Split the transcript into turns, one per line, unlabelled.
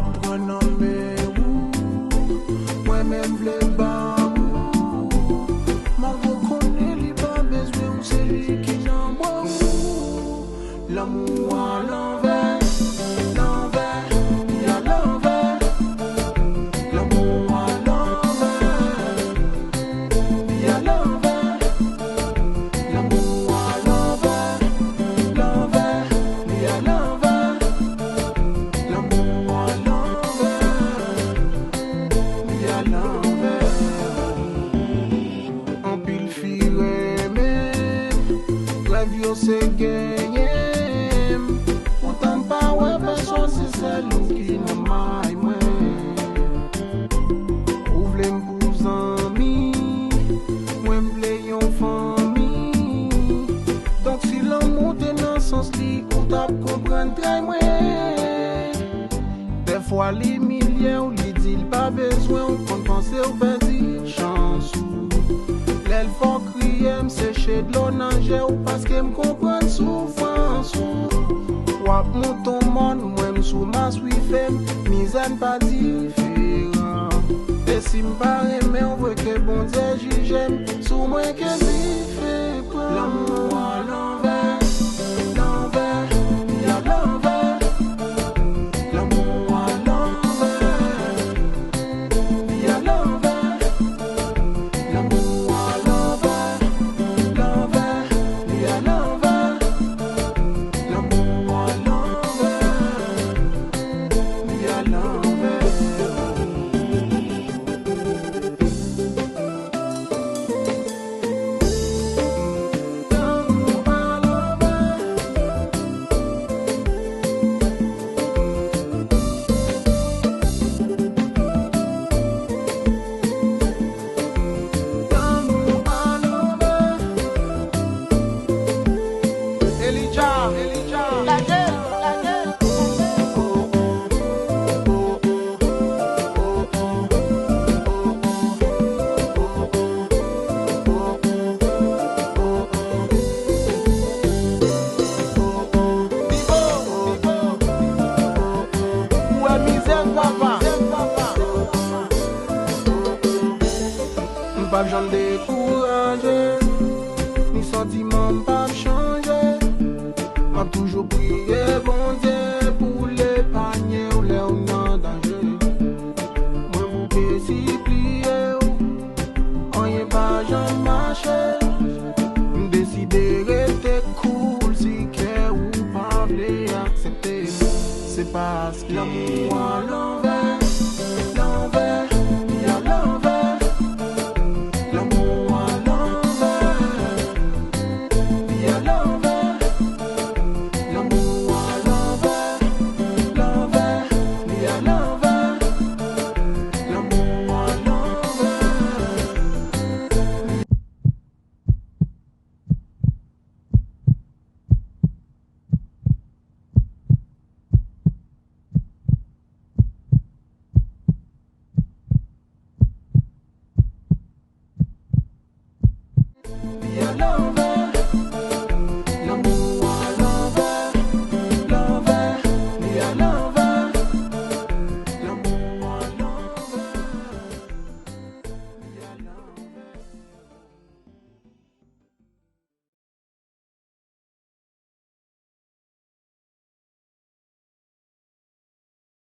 apprendre à me moi-même vle ba ma reconnais li pas besoin ou c'est lui qui j'en moi l'amour à l'envers il y a l'envers l'amour à l'envers il y a l'envers l'amour à l'envers il y a l'envers l'amour à l'envers il y a l'envers en pile fire même rêve yo c'est gagné pourtant pas ouais personne c'est celle qui n'a mai moi ou vle m'pous amis moi m'vle yon famille donc si l'amour t'es dans sens li ou t'a comprendre très moi des fois les milliers ou les dit pas besoin on compte penser au petit chance l'elle faut crier me sécher de l'eau nager ou parce qu'elle me comprend souffrance wap mon monde moi me sous ma suivem misère pas différent et si me paraît mais on veut que bon Dieu j'aime sous moi que fait l'amour à l'envers il y a l'envers l'amour à l'envers il y a l'envers l'amour à l'envers il y a l'envers l'amour à l'envers il y a l'envers pas j'en découragé, ni sentiment pas changé, m'a toujours prié bon Dieu pour les paniers ou les en danger. Moi vous pouvez s'y plier, rien pas j'en marché, décider rester cool si que ou pas voulez accepter, c'est parce que l'amour à l'envers. L'envers